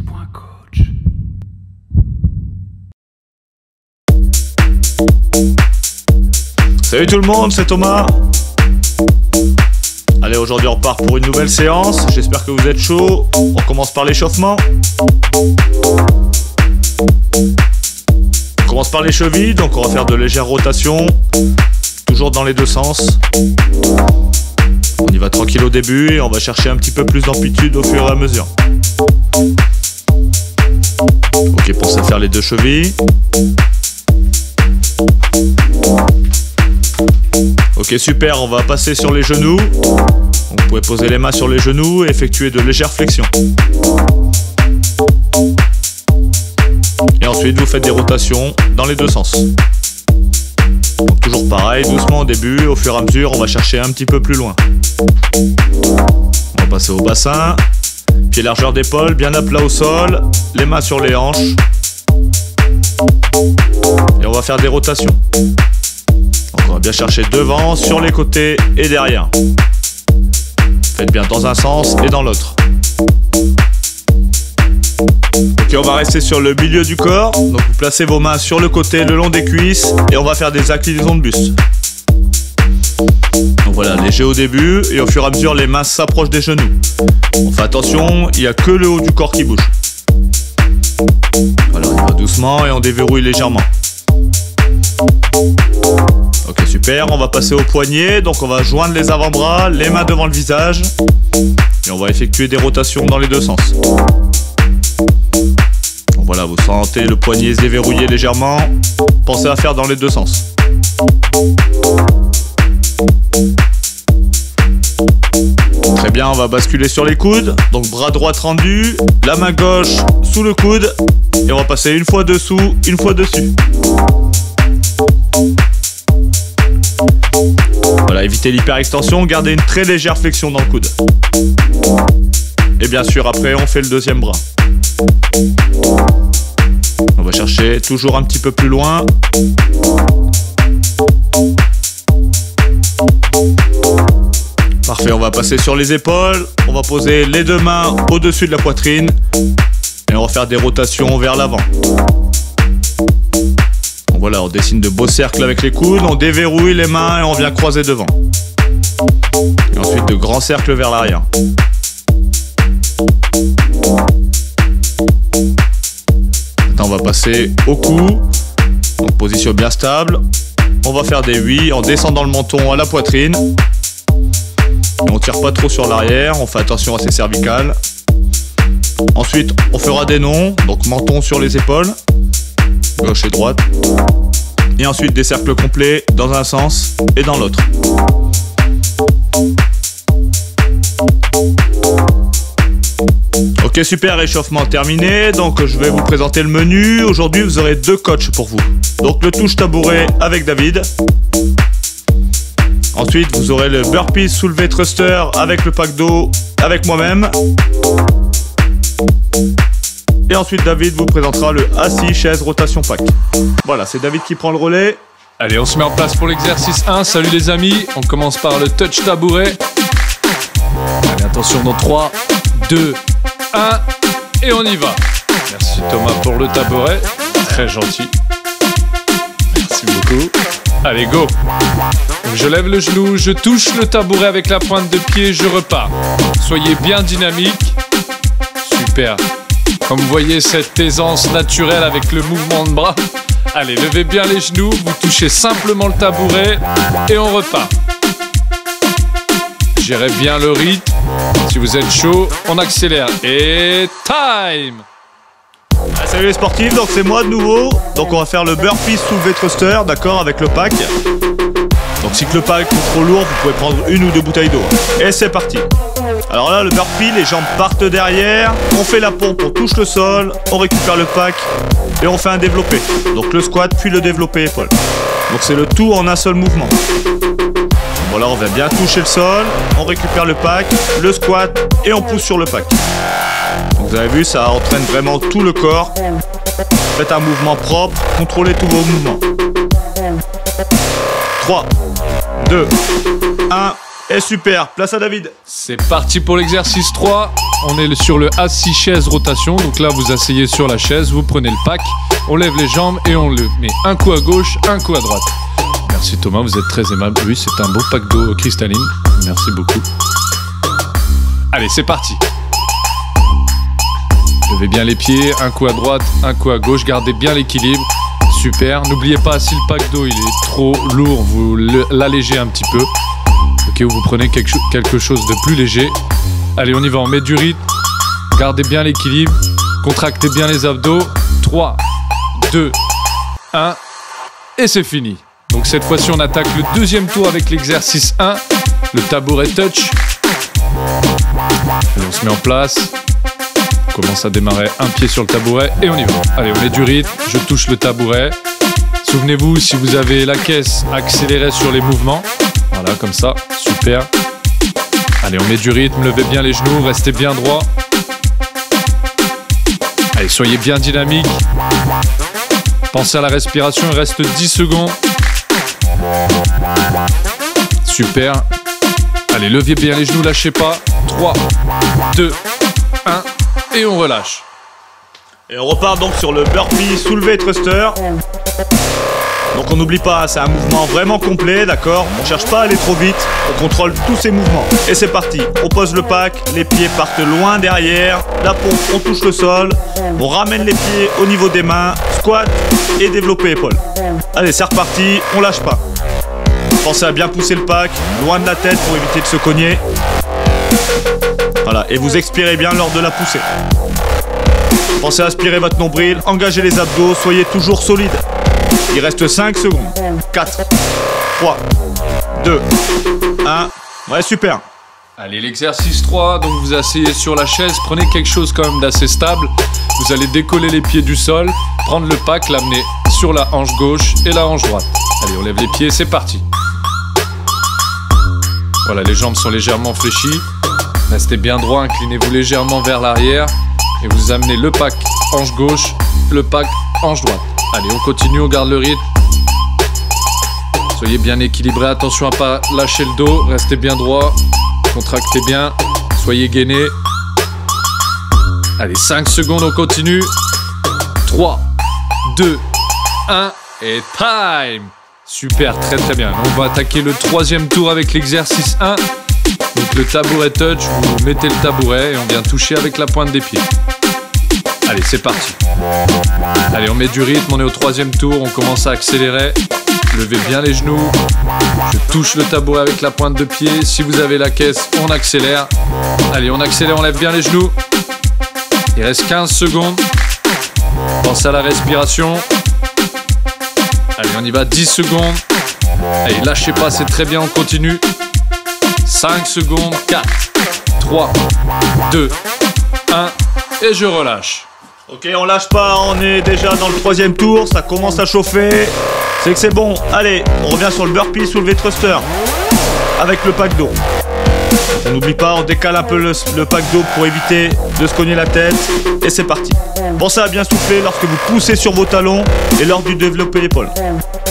exercice.coach. Salut tout le monde, c'est Thomas. Allez, aujourd'hui on part pour une nouvelle séance. J'espère que vous êtes chaud. On commence par l'échauffement. On commence par les chevilles, donc on va faire de légères rotations, toujours dans les deux sens. On y va tranquille au début et on va chercher un petit peu plus d'amplitude au fur et à mesure. Ok, pensez à faire les deux chevilles. Ok, super, on va passer sur les genoux. Vous pouvez poser les mains sur les genoux et effectuer de légères flexions. Et ensuite, vous faites des rotations dans les deux sens. Donc, toujours pareil, doucement au début, au fur et à mesure, on va chercher un petit peu plus loin. On va passer au bassin. Pied largeur d'épaule, bien à plat au sol, les mains sur les hanches. Et on va faire des rotations. Donc on va bien chercher devant, sur les côtés et derrière. Faites bien dans un sens et dans l'autre. Ok, on va rester sur le milieu du corps. Donc vous placez vos mains sur le côté, le long des cuisses, et on va faire des inclinaisons de buste. Donc voilà, léger au début, et au fur et à mesure, les mains s'approchent des genoux. On fait attention, il n'y a que le haut du corps qui bouge. Voilà, on y va doucement et on déverrouille légèrement. Ok, super, on va passer au poignet. Donc on va joindre les avant-bras, les mains devant le visage, et on va effectuer des rotations dans les deux sens. Donc voilà, vous sentez le poignet se déverrouiller légèrement. Pensez à faire dans les deux sens. Très bien, on va basculer sur les coudes. Donc bras droit tendu, la main gauche sous le coude, et on va passer une fois dessous, une fois dessus. Voilà, évitez l'hyperextension, gardez une très légère flexion dans le coude. Et bien sûr, après, on fait le deuxième bras. On va chercher toujours un petit peu plus loin. Parfait, on va passer sur les épaules. On va poser les deux mains au-dessus de la poitrine. Et on va faire des rotations vers l'avant. Donc voilà, on dessine de beaux cercles avec les coudes. On déverrouille les mains et on vient croiser devant. Et ensuite de grands cercles vers l'arrière. Maintenant, on va passer au cou. Donc position bien stable. On va faire des 8 en descendant le menton à la poitrine. Et on tire pas trop sur l'arrière, on fait attention à ses cervicales. Ensuite, on fera des nons, donc menton sur les épaules, gauche et droite. Et ensuite des cercles complets dans un sens et dans l'autre. Ok, super, échauffement terminé. Donc je vais vous présenter le menu. Aujourd'hui, vous aurez deux coachs pour vous. Donc le touche tabouret avec David. Ensuite, vous aurez le burpee soulevé thruster avec le pack d'eau avec moi-même. Et ensuite, David vous présentera le assis chaise rotation pack. Voilà, c'est David qui prend le relais. Allez, on se met en place pour l'exercice 1. Salut les amis, on commence par le touch tabouret. Allez, attention dans 3, 2, 1 et on y va. Merci Thomas pour le tabouret, très gentil. Merci beaucoup. Allez, go. Donc, je lève le genou, je touche le tabouret avec la pointe de pied, je repars. Soyez bien dynamique. Super. Comme vous voyez, cette aisance naturelle avec le mouvement de bras. Allez, levez bien les genoux, vous touchez simplement le tabouret et on repart. Gérez bien le rythme. Si vous êtes chaud, on accélère. Et time! Salut les sportifs, donc c'est moi de nouveau. Donc on va faire le burpee soulevé thruster, d'accord, avec le pack. Donc si le pack est trop lourd, vous pouvez prendre une ou deux bouteilles d'eau. Et c'est parti. Alors là, le burpee, les jambes partent derrière. On fait la pompe, on touche le sol, on récupère le pack et on fait un développé. Donc le squat puis le développé épaule. Donc c'est le tout en un seul mouvement. Bon là, on va bien toucher le sol, on récupère le pack, le squat et on pousse sur le pack. Donc vous avez vu, ça entraîne vraiment tout le corps. Faites un mouvement propre, contrôlez tous vos mouvements. 3, 2, 1, Et super, place à David. C'est parti pour l'exercice 3. On est sur le assis chaise rotation. Donc là, vous asseyez sur la chaise, vous prenez le pack, on lève les jambes et on le met un coup à gauche, un coup à droite. Merci Thomas, vous êtes très aimable. Oui, c'est un beau pack d'eau cristalline. Merci beaucoup. Allez, c'est parti. Levez bien les pieds, un coup à droite, un coup à gauche. Gardez bien l'équilibre. Super. N'oubliez pas, si le pack d'eau il est trop lourd, vous l'allégez un petit peu. Ok, vous prenez quelque chose de plus léger. Allez, on y va, on met du rythme. Gardez bien l'équilibre. Contractez bien les abdos. 3, 2, 1. Et c'est fini. Donc cette fois-ci, on attaque le deuxième tour avec l'exercice 1. Le tabouret touch. Allez, on se met en place. On commence à démarrer un pied sur le tabouret et on y va. Allez, on met du rythme. Je touche le tabouret. Souvenez-vous, si vous avez la caisse, accélérez sur les mouvements. Voilà, comme ça. Super. Allez, on met du rythme. Levez bien les genoux. Restez bien droit. Allez, soyez bien dynamique. Pensez à la respiration. Il reste 10 secondes. Super. Allez, levez bien les genoux. Lâchez pas. 3, 2, 1. Et on relâche. Et on repart donc sur le burpee soulevé thruster. Donc on n'oublie pas, c'est un mouvement vraiment complet, d'accord? On cherche pas à aller trop vite, on contrôle tous ces mouvements. Et c'est parti, on pose le pack, les pieds partent loin derrière, la pompe, on touche le sol, on ramène les pieds au niveau des mains, squat et développer épaules. Allez, c'est reparti, on lâche pas. Pensez à bien pousser le pack, loin de la tête pour éviter de se cogner. Voilà, et vous expirez bien lors de la poussée. Pensez à aspirer votre nombril, engagez les abdos, soyez toujours solide. Il reste 5 secondes. 4, 3, 2, 1. Ouais, super. Allez, l'exercice 3. Donc vous asseyez sur la chaise, prenez quelque chose quand même d'assez stable. Vous allez décoller les pieds du sol, prendre le pack, l'amener sur la hanche gauche et la hanche droite. Allez, on lève les pieds, c'est parti. Voilà, les jambes sont légèrement fléchies. Restez bien droit, inclinez-vous légèrement vers l'arrière. Et vous amenez le pack hanche gauche, le pack hanche droite. Allez, on continue, on garde le rythme. Soyez bien équilibré, attention à ne pas lâcher le dos. Restez bien droit, contractez bien, soyez gainé. Allez, 5 secondes, on continue. 3, 2, 1 et time. Super, très très bien. On va attaquer le troisième tour avec l'exercice 1. Donc le tabouret touch, vous mettez le tabouret et on vient toucher avec la pointe des pieds. Allez, c'est parti. Allez, on met du rythme, on est au troisième tour, on commence à accélérer. Levez bien les genoux. Je touche le tabouret avec la pointe de pied. Si vous avez la caisse, on accélère. Allez, on accélère, on lève bien les genoux. Il reste 15 secondes. Pensez à la respiration. Allez, on y va, 10 secondes. Allez, lâchez pas, c'est très bien, on continue. 5 secondes, 4, 3, 2, 1, et je relâche. Ok, on lâche pas, on est déjà dans le troisième tour, ça commence à chauffer. C'est que c'est bon. Allez, on revient sur le burpee soulevé thruster avec le pack d'eau. On n'oublie pas, on décale un peu le pack d'eau pour éviter de se cogner la tête. Et c'est parti. Pensez à bien souffler lorsque vous poussez sur vos talons et lors du développé épaule.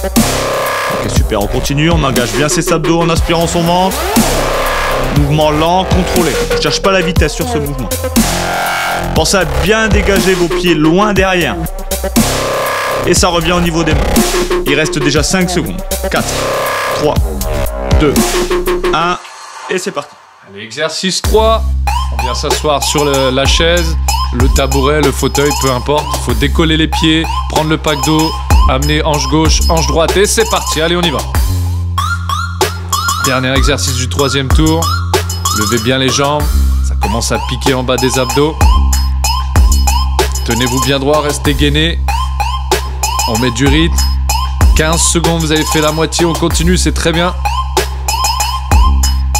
Ok, super, on continue, on engage bien ses abdos en aspirant son ventre. Mouvement lent, contrôlé. Ne cherche pas la vitesse sur ce mouvement. Pensez à bien dégager vos pieds loin derrière. Et ça revient au niveau des mains. Il reste déjà 5 secondes. 4, 3, 2, 1. Et c'est parti. Allez, exercice 3. On vient s'asseoir sur la chaise, le tabouret, le fauteuil, peu importe. Il faut décoller les pieds, prendre le pack d'eau, amener hanche gauche, hanche droite. Et c'est parti. Allez, on y va. Dernier exercice du troisième tour. Levez bien les jambes. Ça commence à piquer en bas des abdos. Tenez-vous bien droit, restez gainé. On met du rythme. 15 secondes, vous avez fait la moitié. On continue, c'est très bien.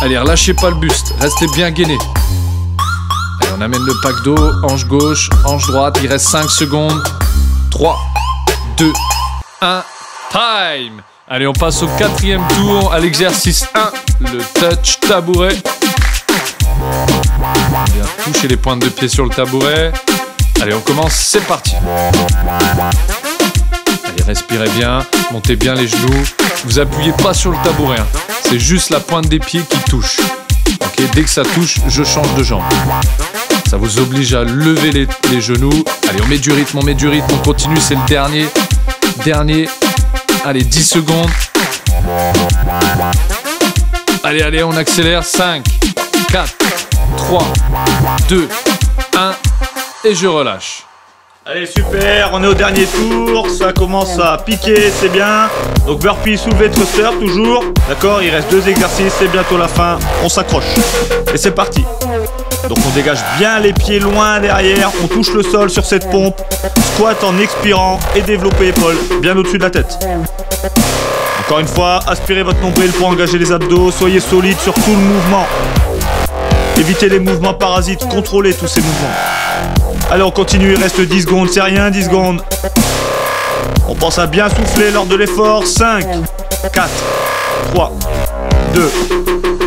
Allez, relâchez pas le buste. Restez bien gainé. Allez, on amène le pack d'eau. Hanche gauche, hanche droite. Il reste 5 secondes. 3, 2, 1. Time! Allez, on passe au quatrième tour, à l'exercice 1, le touch tabouret. On vient toucher les pointes de pied sur le tabouret. Allez, on commence, c'est parti. Allez, Respirez bien, montez bien les genoux. Vous appuyez pas sur le tabouret, hein. C'est juste la pointe des pieds qui touche. Ok, dès que ça touche, je change de jambe. Ça vous oblige à lever les genoux. Allez, on met du rythme, on continue, c'est le dernier. Allez, 10 secondes. Allez, on accélère. 5, 4, 3, 2, 1. Et je relâche. Allez, super, on est au dernier tour, ça commence à piquer, c'est bien. Donc burpee, soulevé, thruster, toujours. D'accord, il reste 2 exercices, c'est bientôt la fin, on s'accroche. Et c'est parti. Donc on dégage bien les pieds loin derrière, on touche le sol sur cette pompe. Squat en expirant et développez épaules bien au-dessus de la tête. Encore une fois, aspirez votre nombril pour engager les abdos, soyez solide sur tout le mouvement. Évitez les mouvements parasites, contrôlez tous ces mouvements. Allez, on continue, il reste 10 secondes, c'est rien, 10 secondes. On pense à bien souffler lors de l'effort. 5, 4, 3, 2,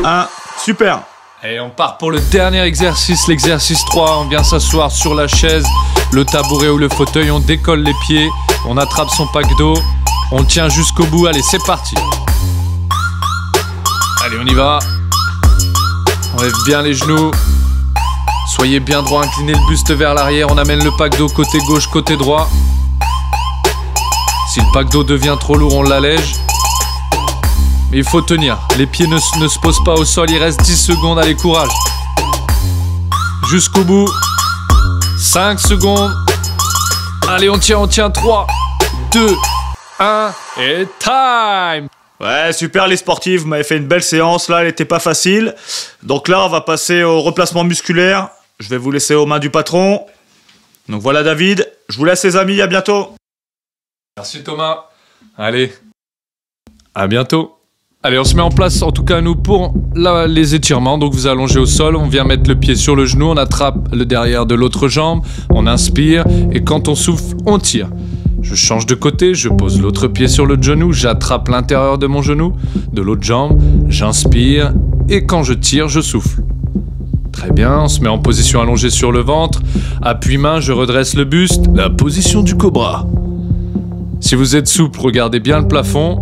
1, super. Et on part pour le dernier exercice, l'exercice 3. On vient s'asseoir sur la chaise, le tabouret ou le fauteuil, on décolle les pieds, on attrape son pack d'eau, on tient jusqu'au bout, allez, c'est parti. Allez, on y va. On lève bien les genoux. Soyez bien droit, inclinez le buste vers l'arrière, on amène le pack d'eau côté gauche, côté droit. Si le pack d'eau devient trop lourd, on l'allège. Mais il faut tenir, les pieds ne se posent pas au sol, il reste 10 secondes, allez, courage. Jusqu'au bout. 5 secondes. Allez, on tient, 3, 2, 1, et time. Ouais, super les sportifs, vous m'avez fait une belle séance, là elle était pas facile. Donc là on va passer au replacement musculaire. Je vais vous laisser aux mains du patron. Donc voilà David, je vous laisse les amis, à bientôt. Merci Thomas. Allez, à bientôt. Allez, on se met en place, en tout cas nous, pour les étirements. Donc vous allongez au sol, on vient mettre le pied sur le genou, on attrape le derrière de l'autre jambe, on inspire, et quand on souffle, on tire. Je change de côté, je pose l'autre pied sur le genou, j'attrape l'intérieur de mon genou, de l'autre jambe, j'inspire, et quand je tire, je souffle. Très bien, on se met en position allongée sur le ventre, appui main, je redresse le buste, la position du cobra. Si vous êtes souple, regardez bien le plafond.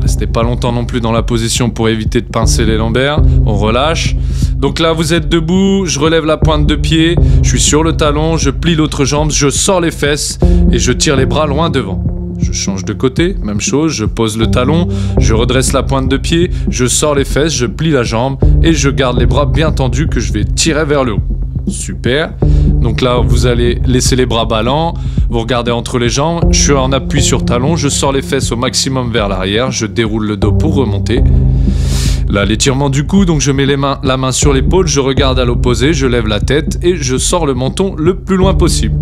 Restez pas longtemps non plus dans la position pour éviter de pincer les lombaires. On relâche. Donc là, vous êtes debout, je relève la pointe de pied, je suis sur le talon, je plie l'autre jambe, je sors les fesses et je tire les bras loin devant. Je change de côté, même chose, je pose le talon, je redresse la pointe de pied, je sors les fesses, je plie la jambe et je garde les bras bien tendus que je vais tirer vers le haut. Super. Donc là, vous allez laisser les bras ballants, vous regardez entre les jambes, je suis en appui sur talon, je sors les fesses au maximum vers l'arrière, je déroule le dos pour remonter. Là, l'étirement du cou, donc je mets la main sur l'épaule, je regarde à l'opposé, je lève la tête et je sors le menton le plus loin possible.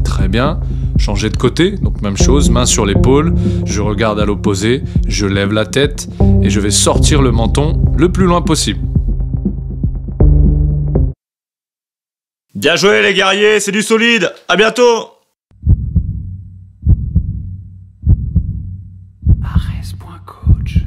Très bien. Changer de côté, donc même chose, main sur l'épaule, je regarde à l'opposé, je lève la tête et je vais sortir le menton le plus loin possible. Bien joué les guerriers, c'est du solide, à bientôt. Ares.coach